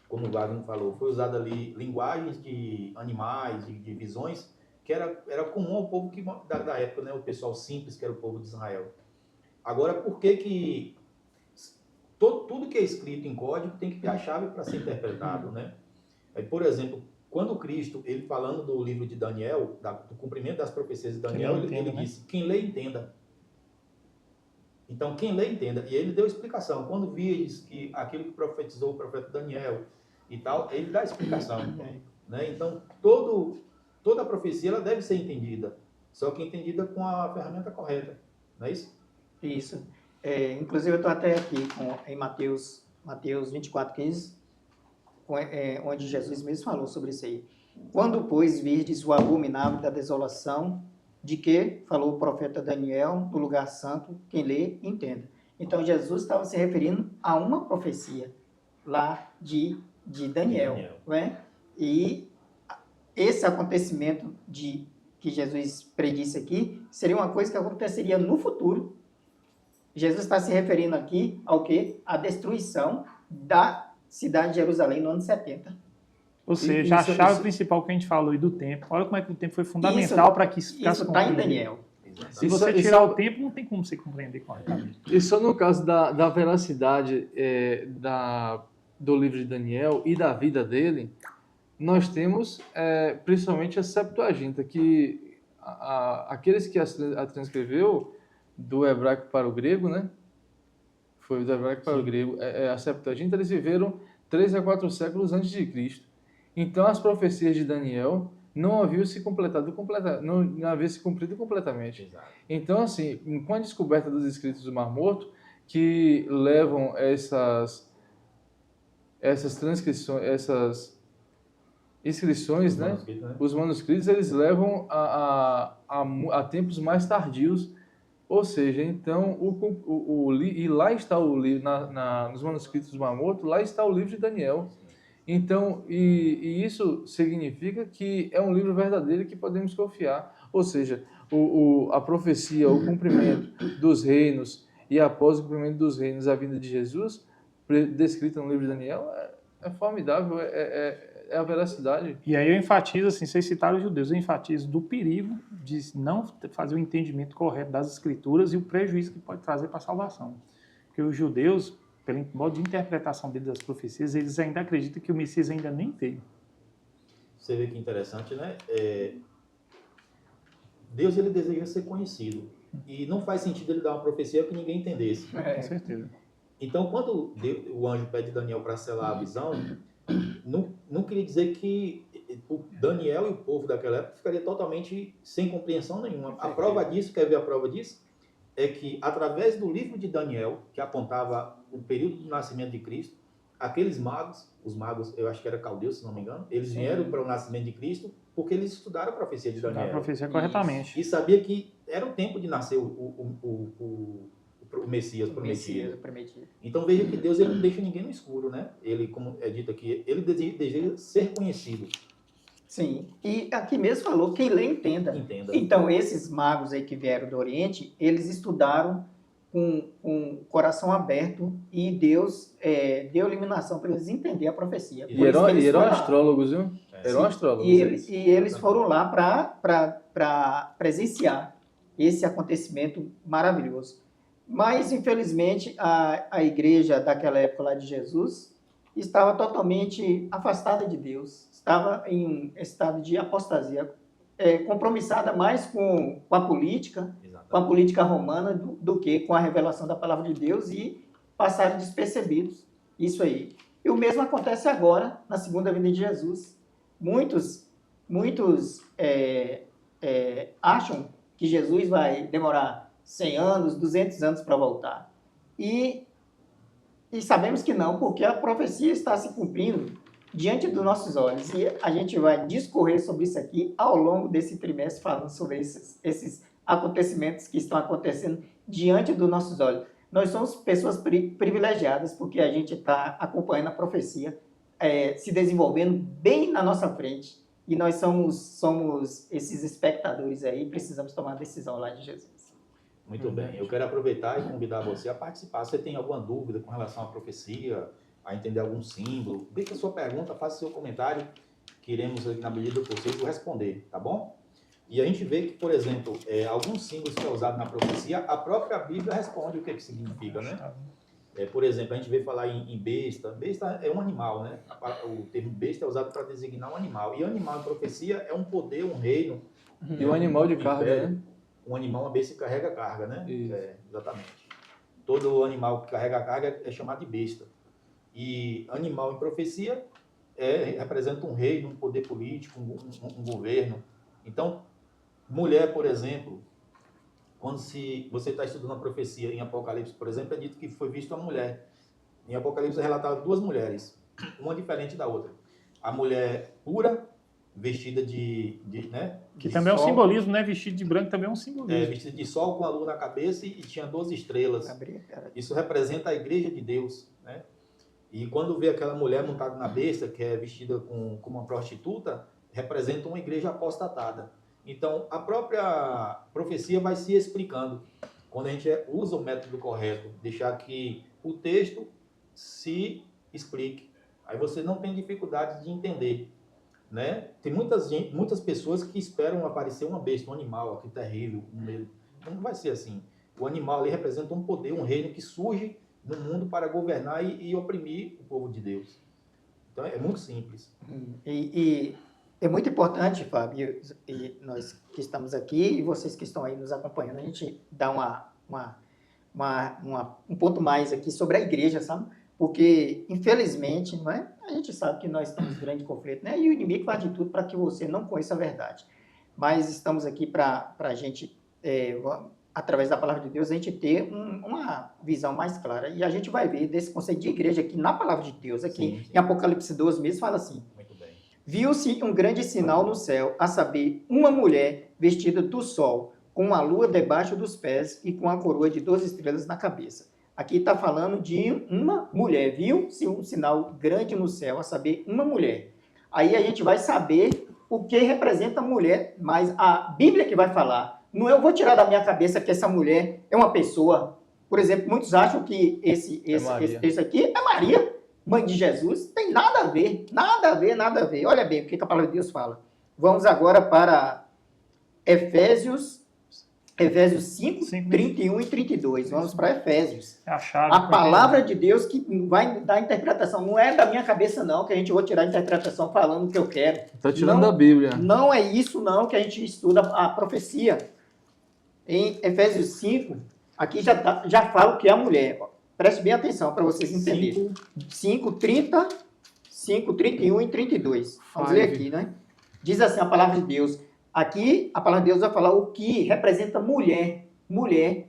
Speaker 1: Como o Wagner falou, foi usado ali linguagens de animais, de visões, que era comum ao povo da época, né? O pessoal simples, que era o povo de Israel. Agora, por que tudo que é escrito em código tem que ter a chave para ser interpretado, né? Aí, por exemplo, quando Cristo, ele falando do livro de Daniel, do cumprimento das profecias de Daniel, ele disse, quem lê, entenda. Então, quem lê, entenda. E ele deu explicação. Quando vires que aquilo que profetizou o profeta Daniel e tal, ele dá explicação. Né? Então, toda a profecia ela deve ser entendida, só que entendida com a ferramenta correta. Não é isso?
Speaker 3: Isso. Inclusive, eu estou até aqui em Mateus 24:15, onde Jesus mesmo falou sobre isso aí. Quando, pois, virdes o abominável da desolação, de que falou o profeta Daniel, do lugar santo, quem lê, entenda. Então, Jesus estava se referindo a uma profecia lá de Daniel. Né? E esse acontecimento que Jesus predisse aqui seria uma coisa que aconteceria no futuro. Jesus está se referindo aqui ao quê? A destruição da cidade de Jerusalém no ano 70.
Speaker 4: Ou seja, a chave principal que a gente falou aí do tempo. Olha como é que o tempo foi fundamental para que isso ficasse
Speaker 3: Isso está em Daniel.
Speaker 4: Se você tirar o tempo, não tem como você compreender corretamente.
Speaker 2: E só no caso da veracidade do livro de Daniel e da vida dele, nós temos principalmente a Septuaginta, que aqueles que a transcreveu do hebraico para o grego, né? Foi do hebraico para o grego. A Septuaginta, eles viveram 3 a 4 séculos antes de Cristo. Então, as profecias de Daniel não haviam se completado não haviam se cumprido completamente.
Speaker 1: Exato.
Speaker 2: Então, assim, com a descoberta dos escritos do Mar Morto, que levam essas transcrições, essas inscrições, né? Os manuscritos, eles levam a tempos mais tardios. Ou seja, então, e lá está o livro, nos manuscritos do Mar Morto, lá está o livro de Daniel. Então, e isso significa que é um livro verdadeiro que podemos confiar. Ou seja, a profecia, o cumprimento dos reinos e após o cumprimento dos reinos, a vinda de Jesus, descrita no livro de Daniel, é formidável, é a veracidade.
Speaker 4: E aí eu enfatizo, assim, vocês citaram os judeus, eu enfatizo do perigo de não fazer o entendimento correto das escrituras e o prejuízo que pode trazer para a salvação. Porque os judeus, pelo modo de interpretação deles das profecias, eles ainda acreditam que o Messias ainda nem veio.
Speaker 1: Você vê que interessante, né? Deus, ele deseja ser conhecido. E não faz sentido ele dar uma profecia que ninguém entendesse.
Speaker 4: Com certeza.
Speaker 1: Então, quando o anjo pede Daniel para selar a visão, não queria dizer que o Daniel e o povo daquela época ficaria totalmente sem compreensão nenhuma. A prova disso, quer ver a prova disso? É que, através do livro de Daniel, que apontava o período do nascimento de Cristo, aqueles magos, os magos, eu acho que era caldeus, se não me engano, eles vieram para o nascimento de Cristo porque eles estudaram a profecia de Daniel.
Speaker 4: A profecia corretamente.
Speaker 1: E sabia que era o tempo de nascer o Messias prometido. Então veja que Deus, ele não deixa ninguém no escuro, né? Ele, como é dito aqui, ele deseja ser conhecido.
Speaker 3: Sim, e aqui mesmo falou, quem lê entenda. Então, esses magos aí que vieram do Oriente, eles estudaram com o coração aberto e Deus deu iluminação para eles entenderem a profecia.
Speaker 2: E eram astrólogos, viu? Eram astrólogos.
Speaker 3: E eles foram lá para presenciar esse acontecimento maravilhoso. Mas, infelizmente, a igreja daquela época lá de Jesus estava totalmente afastada de Deus, estava em um estado de apostasia, compromissada mais com a política, exatamente, com a política romana, do que com a revelação da palavra de Deus, e passaram despercebidos isso aí. E o mesmo acontece agora, na segunda vinda de Jesus. Muitos acham que Jesus vai demorar 100 anos, 200 anos para voltar. E sabemos que não, porque a profecia está se cumprindo diante dos nossos olhos. E a gente vai discorrer sobre isso aqui ao longo desse trimestre, falando sobre esses acontecimentos que estão acontecendo diante dos nossos olhos. Nós somos pessoas privilegiadas, porque a gente está acompanhando a profecia se desenvolvendo bem na nossa frente. E nós somos esses espectadores aí, precisamos tomar a decisão lá de Jesus.
Speaker 1: Muito bem, eu quero aproveitar e convidar você a participar. Se você tem alguma dúvida com relação à profecia, a entender algum símbolo, deixe a sua pergunta, faça seu comentário, que iremos, na medida do possível, responder, tá bom? E a gente vê que, por exemplo, alguns símbolos que é usado na profecia, a própria Bíblia responde o que significa, né? Por exemplo, a gente vê falar em besta. Besta é um animal, né? O termo besta é usado para designar um animal. E animal em profecia é um poder, um reino.
Speaker 2: E um animal de carga, né?
Speaker 1: Um animal, uma besta que carrega carga, né? Exatamente. Todo animal que carrega carga é chamado de besta. E animal em profecia representa um reino, um poder político, um governo. Então, mulher, por exemplo, quando você está estudando a profecia em Apocalipse, por exemplo, é dito que foi vista uma mulher. Em Apocalipse é relatado 2 mulheres, uma diferente da outra. A mulher pura, vestida né?
Speaker 4: Que também é um simbolismo, né? Vestido de branco também é um simbolismo.
Speaker 1: Vestido de sol com a lua na cabeça e tinha 12 estrelas. Isso representa a igreja de Deus, né? E quando vê aquela mulher montada na besta, que é vestida como uma prostituta, representa uma igreja apostatada. Então, a própria profecia vai se explicando. Quando a gente usa o método correto, deixar que o texto se explique. Aí você não tem dificuldade de entender, né? Tem muitas pessoas que esperam aparecer uma besta, um animal, que terrível, um medo. Não vai ser assim. O animal ali representa um poder, um reino que surge no mundo para governar e oprimir o povo de Deus. Então é muito simples.
Speaker 3: E é muito importante, Fábio, e nós que estamos aqui e vocês que estão aí nos acompanhando, a gente dá um ponto mais aqui sobre a igreja, sabe? Porque, infelizmente, não é? A gente sabe que nós estamos em grande conflito, né? E o inimigo faz de tudo para que você não conheça a verdade. Mas estamos aqui para a gente, através da palavra de Deus, a gente ter uma visão mais clara. E a gente vai ver desse conceito de igreja aqui na palavra de Deus, aqui
Speaker 1: Sim.
Speaker 3: em Apocalipse 12 mesmo, fala assim:
Speaker 1: Muito bem.
Speaker 3: viu-se um grande sinal no céu, a saber, uma mulher vestida do sol, com a lua debaixo dos pés e com a coroa de 12 estrelas na cabeça. Aqui está falando de uma mulher, viu-se um sinal grande no céu, a saber, uma mulher. Aí a gente vai saber o que representa a mulher, mas a Bíblia que vai falar. Não eu vou tirar da minha cabeça que essa mulher é uma pessoa. Por exemplo, muitos acham que esse aqui é Maria, mãe de Jesus. Tem nada a ver, nada a ver, nada a ver. Olha bem o que a palavra de Deus fala. Vamos agora para Efésios 5, 31 e 32. Vamos para Efésios.
Speaker 4: É a chave.
Speaker 3: A palavra de Deus que vai dar interpretação. Não é da minha cabeça, não, que a gente vai tirar a interpretação falando o que eu quero.
Speaker 2: Está tirando da Bíblia.
Speaker 3: Não é isso, não, que a gente estuda a profecia. Em Efésios 5, aqui já fala o que é a mulher. Preste bem atenção para vocês entenderem. 5, 30, 5, 31 e 32. Vamos ler aqui, né? Diz assim a palavra de Deus. Aqui, a palavra de Deus vai falar o que representa mulher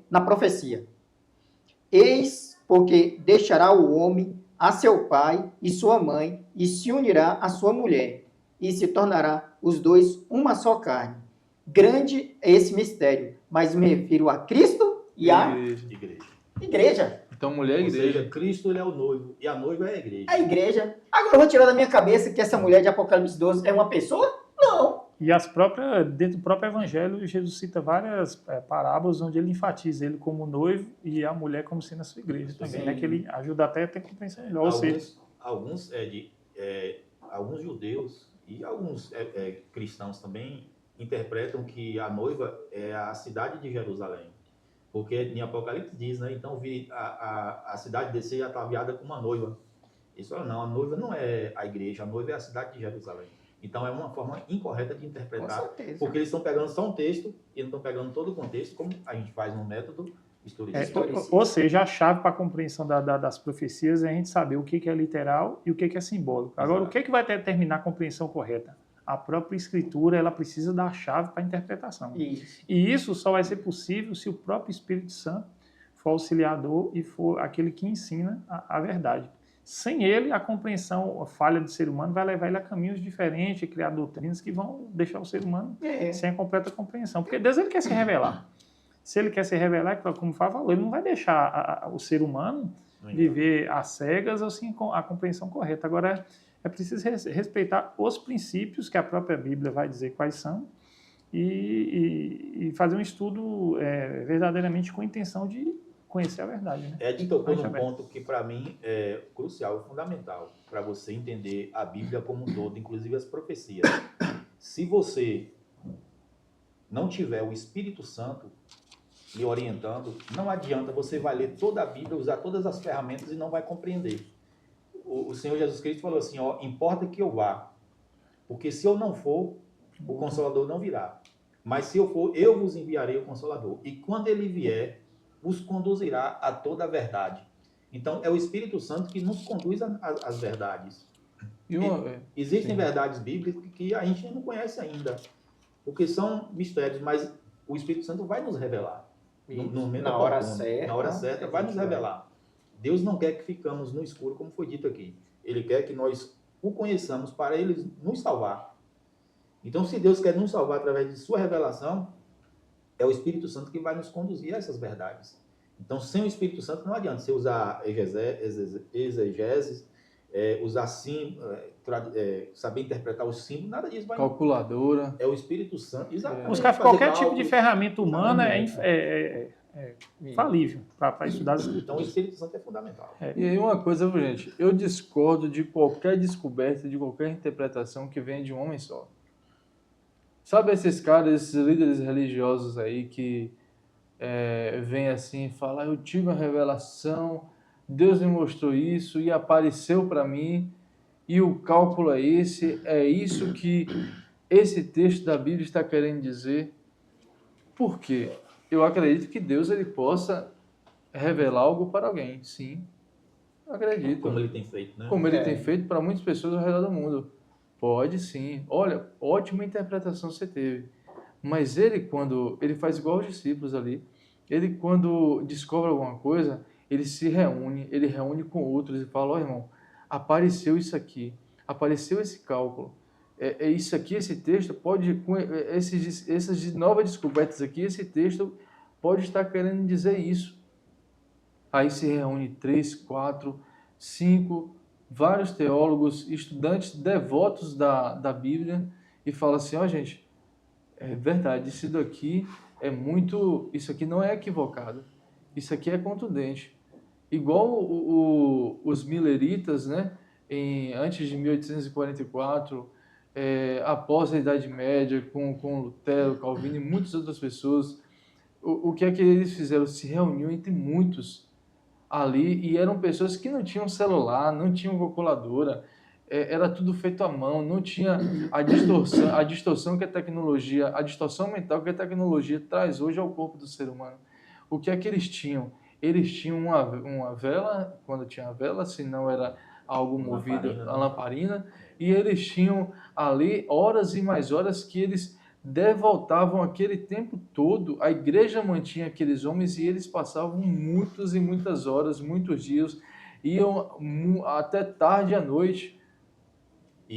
Speaker 3: na profecia. Eis, porque deixará o homem a seu pai e sua mãe, e se unirá à sua mulher, e se tornará os dois uma só carne. Grande é esse mistério, mas me refiro a Cristo e à igreja.
Speaker 2: Então, mulher é
Speaker 1: Ou
Speaker 2: igreja.
Speaker 1: seja, Cristo ele é o noivo e a noiva é a igreja.
Speaker 3: A igreja. Agora eu vou tirar da minha cabeça que essa mulher de Apocalipse 12 é uma pessoa? Não.
Speaker 4: E dentro do próprio Evangelho, Jesus cita várias parábolas onde ele enfatiza ele como noivo e a mulher como sendo a sua igreja também, né? Que ele ajuda até a ter compreensão melhor.
Speaker 1: Alguns judeus e alguns cristãos também interpretam que a noiva é a cidade de Jerusalém. Porque em Apocalipse diz, né? Então vi a cidade descer ataviada com uma noiva. Isso não, a noiva não é a igreja, a noiva é a cidade de Jerusalém. Então é uma forma incorreta de interpretar,
Speaker 3: Com certeza.
Speaker 1: porque eles estão pegando só um texto e não estão pegando todo o contexto, como a gente faz no método historicista.
Speaker 4: Ou seja, a chave para a compreensão das profecias é a gente saber o que é literal e o que é simbólico. Agora,
Speaker 1: Exato.
Speaker 4: o que vai determinar a compreensão correta? A própria escritura, ela precisa da chave para a interpretação.
Speaker 3: Isso.
Speaker 4: E isso só vai ser possível se o próprio Espírito Santo for auxiliador e for aquele que ensina a verdade. Sem ele, a compreensão, a falha do ser humano vai levar ele a caminhos diferentes, criar doutrinas que vão deixar o ser humano sem a completa compreensão. Porque Deus ele quer se revelar. Se ele quer se revelar, como o Fábio falou, ele não vai deixar o ser humano viver às cegas ou sem a compreensão correta. Agora, é preciso respeitar os princípios que a própria Bíblia vai dizer quais são e fazer um estudo verdadeiramente com a intenção de conhecer a verdade. Né?
Speaker 1: Ed tocou num ponto que para mim é crucial, é fundamental, para você entender a Bíblia como um todo, inclusive as profecias. Se você não tiver o Espírito Santo lhe orientando, não adianta, você vai ler toda a Bíblia, usar todas as ferramentas e não vai compreender. O Senhor Jesus Cristo falou assim, importa que eu vá, porque se eu não for, o Consolador não virá. Mas se eu for, eu vos enviarei o Consolador. E quando ele vier, os conduzirá a toda a verdade. Então, é o Espírito Santo que nos conduz às verdades. Existem verdades bíblicas que a gente não conhece ainda, porque são mistérios, mas o Espírito Santo vai nos revelar.
Speaker 3: Na hora certa.
Speaker 1: Na hora certa, vai nos revelar. Deus não quer que ficamos no escuro, como foi dito aqui. Ele quer que nós o conheçamos para ele nos salvar. Então, se Deus quer nos salvar através de sua revelação, é o Espírito Santo que vai nos conduzir a essas verdades. Então, sem o Espírito Santo, não adianta você usar exegeses, usar saber interpretar os símbolos, nada disso vai.
Speaker 2: Calculadora.
Speaker 1: É o Espírito Santo. Exatamente.
Speaker 4: Buscar qualquer tipo de ferramenta humana é falível para estudar as
Speaker 1: Então, o Espírito Santo é fundamental.
Speaker 2: E aí uma coisa, gente, eu discordo de qualquer descoberta, de qualquer interpretação que venha de um homem só. Sabe esses caras, esses líderes religiosos aí que vêm assim e falam, eu tive uma revelação, Deus me mostrou isso e apareceu para mim. e o cálculo é esse, é isso que esse texto da Bíblia está querendo dizer. Por quê? Eu acredito que Deus ele possa revelar algo para alguém, sim. Acredito.
Speaker 1: Como ele tem feito, né?
Speaker 2: Como ele tem feito para muitas pessoas ao redor do mundo. Pode sim. Olha, ótima interpretação você teve. Mas ele, quando ele faz igual os discípulos ali, ele quando descobre alguma coisa, ele se reúne, ele reúne com outros e fala, ó irmão, apareceu isso aqui, apareceu esse cálculo. É isso aqui, esse texto pode, com essas novas descobertas aqui, esse texto pode estar querendo dizer isso. Aí se reúne 3, 4, 5, vários teólogos, estudantes devotos da Bíblia e fala assim, ó gente, é verdade, isso daqui é muito, isso aqui não é equivocado, isso aqui é contundente. Igual os mileritas, né, antes de 1844, após a Idade Média, com Lutero, Calvino e muitas outras pessoas, o que é que eles fizeram? Se reuniu entre muitos ali e eram pessoas que não tinham celular, não tinham calculadora, era tudo feito à mão, não tinha a distorção que a tecnologia, a distorção mental que a tecnologia traz hoje ao corpo do ser humano. O que é que eles tinham? Eles tinham uma vela, quando tinha a vela, se não era algo movido a lamparina, e eles tinham ali horas e mais horas que eles devotavam aquele tempo todo, a igreja mantinha aqueles homens e eles passavam muitas e muitas horas, muitos dias, iam até tarde à noite,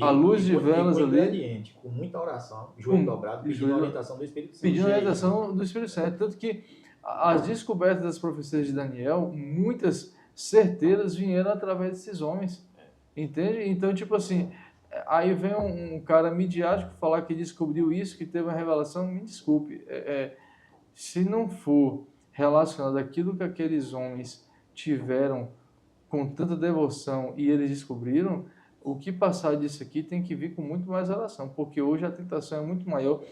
Speaker 2: à luz de velas ali.
Speaker 1: Com muita oração, joelho dobrado, pedindo a orientação do Espírito Santo.
Speaker 2: Pedindo a orientação do Espírito Santo. Tanto que as descobertas das profecias de Daniel, muitas certeiras vieram através desses homens. Entende? Então, tipo assim, aí vem um cara midiático falar que descobriu isso, que teve uma revelação, me desculpe. Se não for relacionado àquilo que aqueles homens tiveram com tanta devoção e eles descobriram, o que passar disso aqui tem que vir com muito mais relação, porque hoje a tentação é muito maior,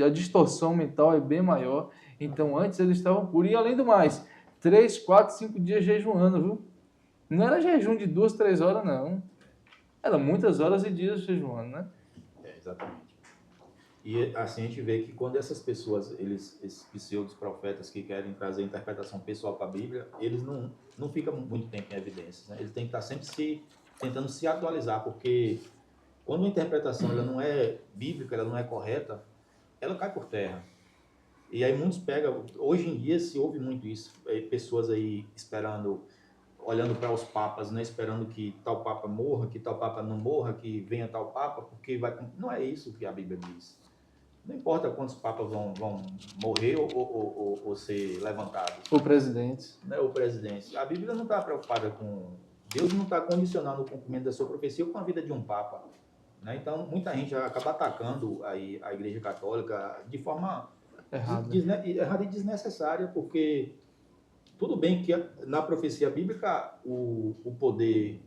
Speaker 2: a distorção mental é bem maior, então antes eles estavam puros. E além do mais, 3, 4, 5 dias jejuando, viu? Não era jejum de 2, 3 horas, não. Era muitas horas e dias jejuando, né?
Speaker 1: Exatamente. E assim a gente vê que quando essas pessoas, esses pseudos profetas que querem trazer interpretação pessoal para a Bíblia, eles não ficam muito tempo em evidência, né? Eles têm que estar sempre tentando se atualizar, porque quando a interpretação ela não é bíblica, ela não é correta, ela cai por terra. E aí muitos pegam, hoje em dia se ouve muito isso, pessoas aí esperando, olhando para os papas, né, esperando que tal papa morra, que tal papa não morra, que venha tal papa, porque vai... Não é isso que a Bíblia diz. Não importa quantos papas vão morrer ou ser levantados.
Speaker 2: O presidente.
Speaker 1: Né, o presidente. A Bíblia não está preocupada com... Deus não está condicionando o cumprimento da sua profecia com a vida de um papa. Né? Então, muita gente acaba atacando a Igreja Católica de forma errada e desnecessária, porque tudo bem que na profecia bíblica o poder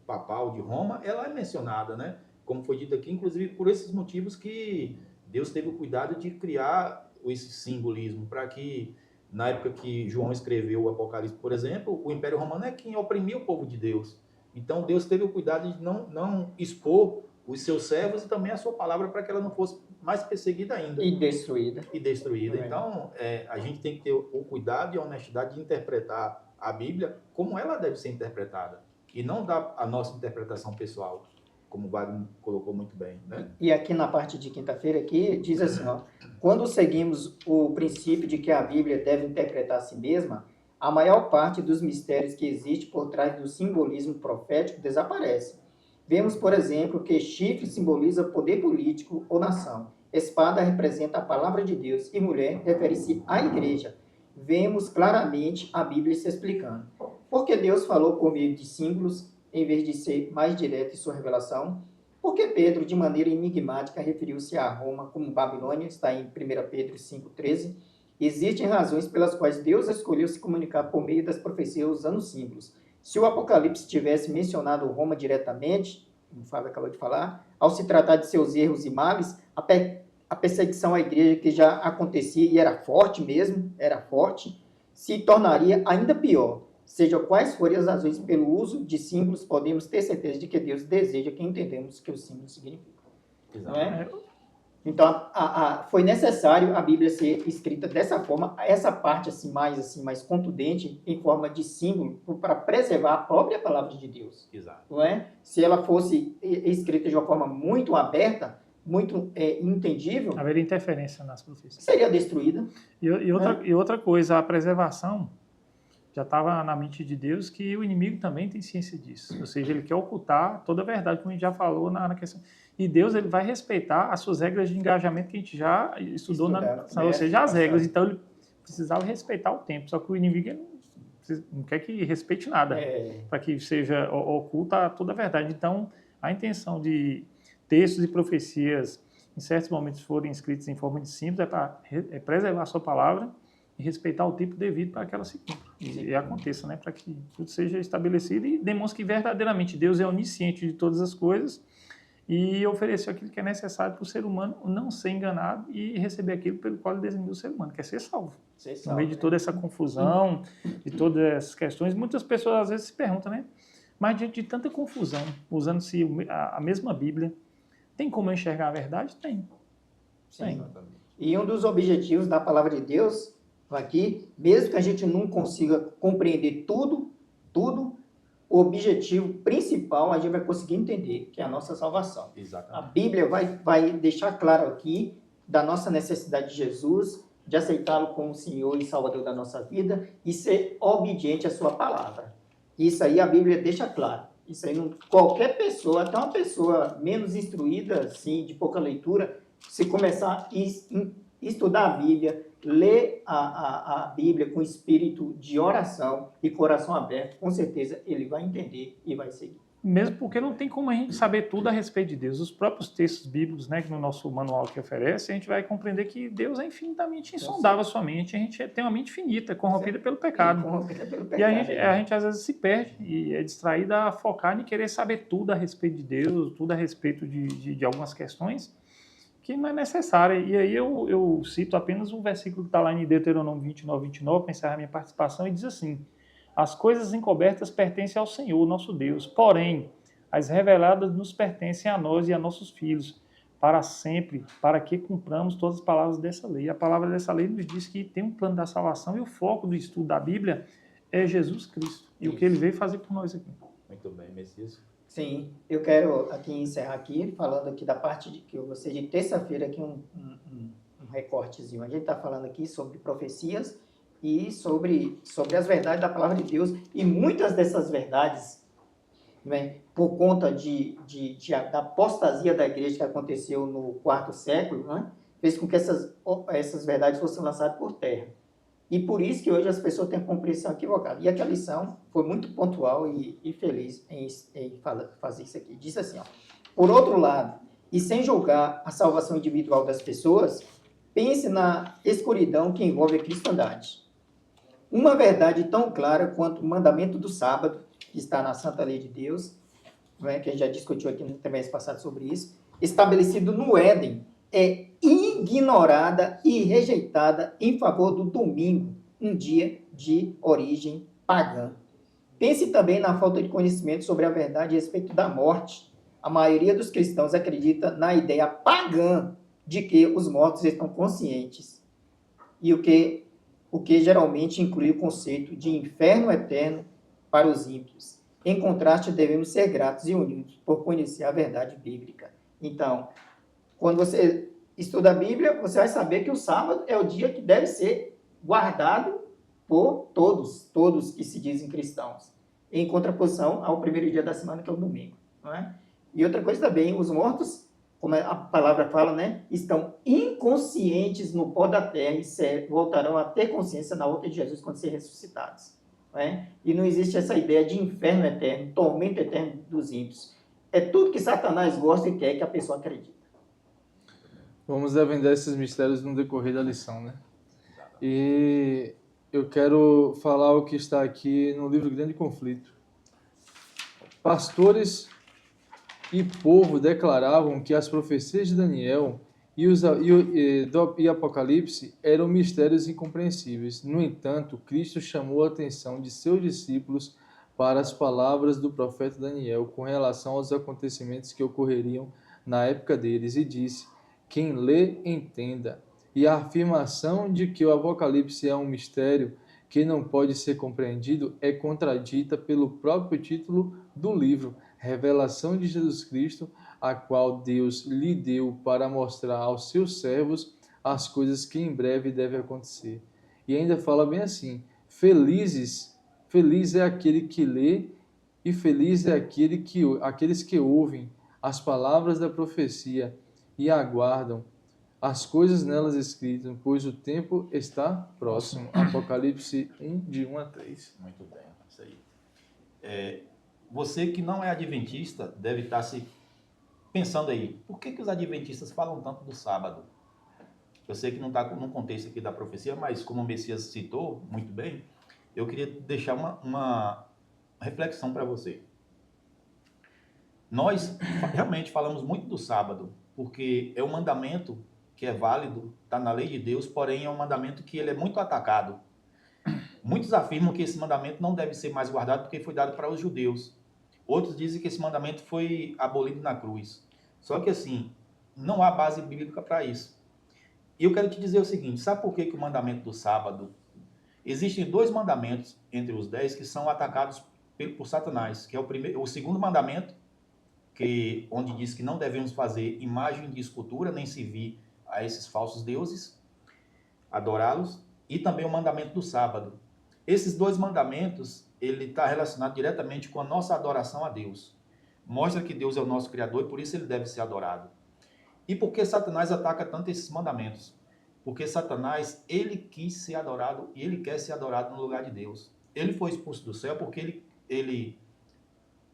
Speaker 1: papal de Roma, ela é mencionada, né? Como foi dito aqui, inclusive por esses motivos que Deus teve o cuidado de criar esse simbolismo, para que na época que João escreveu o Apocalipse, por exemplo, o Império Romano é quem oprimia o povo de Deus. Então Deus teve o cuidado de não expor os seus servos e também a sua palavra para que ela não fosse mais perseguida ainda.
Speaker 3: E destruída.
Speaker 1: Então, a gente tem que ter o cuidado e a honestidade de interpretar a Bíblia como ela deve ser interpretada. E não dar a nossa interpretação pessoal, como o Wagner colocou muito bem, né?
Speaker 3: E aqui na parte de quinta-feira aqui, diz assim, ó, quando seguimos o princípio de que a Bíblia deve interpretar a si mesma, a maior parte dos mistérios que existe por trás do simbolismo profético desaparece. Vemos, por exemplo, que chifre simboliza poder político ou nação. Espada representa a palavra de Deus e mulher refere-se à igreja. Vemos claramente a Bíblia se explicando. Porque Deus falou por meio de símbolos, em vez de ser mais direto em sua revelação? Porque Pedro, de maneira enigmática, referiu-se a Roma como Babilônia, está em 1 Pedro 5,13. Existem razões pelas quais Deus escolheu se comunicar por meio das profecias usando símbolos. Se o Apocalipse tivesse mencionado Roma diretamente, como o Fábio acabou de falar, ao se tratar de seus erros e males, a perseguição à igreja que já acontecia e era forte mesmo, se tornaria ainda pior. Sejam quais forem as razões pelo uso de símbolos, podemos ter certeza de que Deus deseja que entendamos o que os símbolos significam. Não é? Então, foi necessário a Bíblia ser escrita dessa forma, essa parte assim mais contundente, em forma de símbolo, para preservar a própria palavra de Deus.
Speaker 1: Exato.
Speaker 3: Não é? Se ela fosse escrita de uma forma muito aberta, muito entendível,
Speaker 4: Haveria interferência nas profecias.
Speaker 3: seria destruída.
Speaker 4: E outra coisa, a preservação já estava na mente de Deus, que o inimigo também tem ciência disso. Ou seja, ele quer ocultar toda a verdade, como a gente já falou na questão. E Deus, ele vai respeitar as suas regras de engajamento que a gente já estudou, ou seja, as regras. Então, ele precisava respeitar o tempo. Só que o inimigo não quer que respeite nada, para que seja oculta toda a verdade. Então, a intenção de textos e profecias, em certos momentos, forem escritos em forma de símbolos, é para preservar a sua palavra e respeitar o tempo devido para que ela se cumpra e aconteça, né? Para que tudo seja estabelecido e demonstre que verdadeiramente Deus é onisciente de todas as coisas e ofereceu aquilo que é necessário para o ser humano não ser enganado e receber aquilo pelo qual ele desenhou o ser humano, que é ser salvo. No meio de toda essa confusão, de todas essas questões, muitas pessoas às vezes se perguntam, né? Mas diante de tanta confusão, usando-se a mesma Bíblia, tem como eu enxergar a verdade? Tem.
Speaker 3: Sim. E um dos objetivos da palavra de Deus aqui, mesmo que a gente não consiga compreender tudo, o objetivo principal a gente vai conseguir entender, que é a nossa salvação.
Speaker 1: Exatamente.
Speaker 3: A Bíblia vai deixar claro aqui da nossa necessidade de Jesus, de aceitá-lo como Senhor e Salvador da nossa vida e ser obediente à sua palavra. Isso aí a Bíblia deixa claro. Isso aí qualquer pessoa, até uma pessoa menos instruída, assim, de pouca leitura, se começar a estudar a Bíblia, ler a Bíblia com espírito de oração e coração aberto, com certeza ele vai entender e vai seguir.
Speaker 4: Mesmo porque não tem como a gente saber tudo a respeito de Deus. Os próprios textos bíblicos, né, que no nosso manual que oferece, a gente vai compreender que Deus é infinitamente insondável a sua mente. A gente tem uma mente finita, corrompida pelo pecado. E a gente às vezes se perde e é distraída a focar em querer saber tudo a respeito de Deus, tudo a respeito de algumas questões que não é necessário. E aí eu cito apenas um versículo que está lá em Deuteronômio 29, para encerrar minha participação, e diz assim: as coisas encobertas pertencem ao Senhor, nosso Deus, porém, as reveladas nos pertencem a nós e a nossos filhos, para sempre, para que cumpramos todas as palavras dessa lei. A palavra dessa lei nos diz que tem um plano da salvação e o foco do estudo da Bíblia é Jesus Cristo e o que ele veio fazer por nós aqui.
Speaker 1: Muito bem, Messias.
Speaker 3: Sim, eu quero aqui encerrar aqui, falando aqui da parte que eu gostei de terça-feira, aqui um recortezinho. A gente está falando aqui sobre profecias e sobre as verdades da palavra de Deus, e muitas dessas verdades, né, por conta da apostasia da igreja que aconteceu no quarto século, né, fez com que essas verdades fossem lançadas por terra. E por isso que hoje as pessoas têm a compreensão equivocada. E aquela lição foi muito pontual e feliz em fazer isso aqui. Diz assim, ó: por outro lado, e sem julgar a salvação individual das pessoas, pense na escuridão que envolve a cristandade. Uma verdade tão clara quanto o mandamento do sábado, que está na Santa Lei de Deus, né, que a gente já discutiu aqui no trimestre passado sobre isso, estabelecido no Éden, é ignorada e rejeitada em favor do domingo, um dia de origem pagã. Pense também na falta de conhecimento sobre a verdade a respeito da morte. A maioria dos cristãos acredita na ideia pagã de que os mortos estão conscientes, e o que geralmente inclui o conceito de inferno eterno para os ímpios. Em contraste, devemos ser gratos e unidos por conhecer a verdade bíblica. Então, quando você estuda a Bíblia, você vai saber que o sábado é o dia que deve ser guardado por todos que se dizem cristãos, em contraposição ao primeiro dia da semana, que é o domingo. Não é? E outra coisa também, os mortos, como a palavra fala, né, estão inconscientes no pó da terra e voltarão a ter consciência na volta de Jesus quando serem ressuscitados. Não é? E não existe essa ideia de inferno eterno, tormento eterno dos ímpios. É tudo que Satanás gosta e quer que a pessoa acredite.
Speaker 2: Vamos desvendar esses mistérios no decorrer da lição, né? E eu quero falar o que está aqui no livro Grande Conflito. Pastores e povo declaravam que as profecias de Daniel e Apocalipse eram mistérios incompreensíveis. No entanto, Cristo chamou a atenção de seus discípulos para as palavras do profeta Daniel com relação aos acontecimentos que ocorreriam na época deles e disse: quem lê, entenda. E a afirmação de que o Apocalipse é um mistério que não pode ser compreendido é contradita pelo próprio título do livro, Revelação de Jesus Cristo, a qual Deus lhe deu para mostrar aos seus servos as coisas que em breve devem acontecer. E ainda fala bem assim: feliz é aquele que lê e feliz é aqueles que ouvem as palavras da profecia e aguardam as coisas nelas escritas, pois o tempo está próximo. Apocalipse 1, de 1 a 3.
Speaker 1: Muito bem, isso aí. Você que não é adventista deve estar se pensando aí, por que os adventistas falam tanto do sábado? Eu sei que não está no contexto aqui da profecia, mas como o Messias citou muito bem, eu queria deixar uma reflexão para você. Nós realmente falamos muito do sábado, porque é um mandamento que é válido, está na lei de Deus, porém é um mandamento que ele é muito atacado. Muitos afirmam que esse mandamento não deve ser mais guardado porque foi dado para os judeus. Outros dizem que esse mandamento foi abolido na cruz. Só que assim, não há base bíblica para isso. E eu quero te dizer o seguinte, sabe por que o mandamento do sábado... Existem 2 mandamentos entre os 10 que são atacados por Satanás, que é o segundo mandamento, onde diz que não devemos fazer imagem de escultura, nem servir a esses falsos deuses, adorá-los, e também o mandamento do sábado. Esses 2 mandamentos, ele está relacionado diretamente com a nossa adoração a Deus. Mostra que Deus é o nosso Criador e por isso ele deve ser adorado. E por que Satanás ataca tanto esses mandamentos? Porque Satanás, ele quis ser adorado e ele quer ser adorado no lugar de Deus. Ele foi expulso do céu porque ele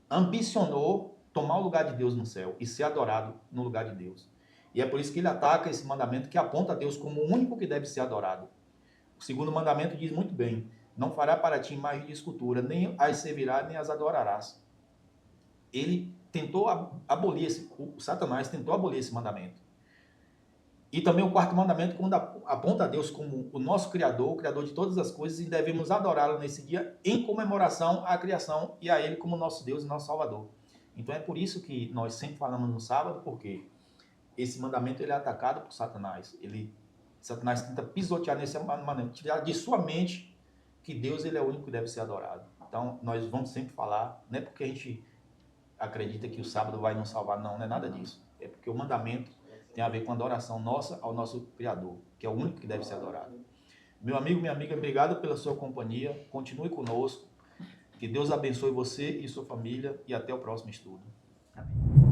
Speaker 1: ambicionou tomar o lugar de Deus no céu e ser adorado no lugar de Deus. E é por isso que ele ataca esse mandamento que aponta a Deus como o único que deve ser adorado. O segundo mandamento diz muito bem: não fará para ti imagem de escultura, nem as servirá, nem as adorarás. Ele tentou abolir o Satanás tentou abolir esse mandamento. E também o quarto mandamento, quando aponta a Deus como o nosso Criador, o Criador de todas as coisas, e devemos adorá-lo nesse dia em comemoração à criação e a Ele como nosso Deus e nosso Salvador. Então é por isso que nós sempre falamos no sábado, porque esse mandamento ele é atacado por Satanás. Satanás tenta pisotear nesse mandamento, tirar de sua mente que Deus ele é o único que deve ser adorado. Então nós vamos sempre falar, não é porque a gente acredita que o sábado vai nos salvar, não é nada disso. É porque o mandamento tem a ver com a adoração nossa ao nosso Criador, que é o único que deve ser adorado. Meu amigo, minha amiga, obrigado pela sua companhia. Continue conosco. Que Deus abençoe você e sua família e até o próximo estudo. Amém.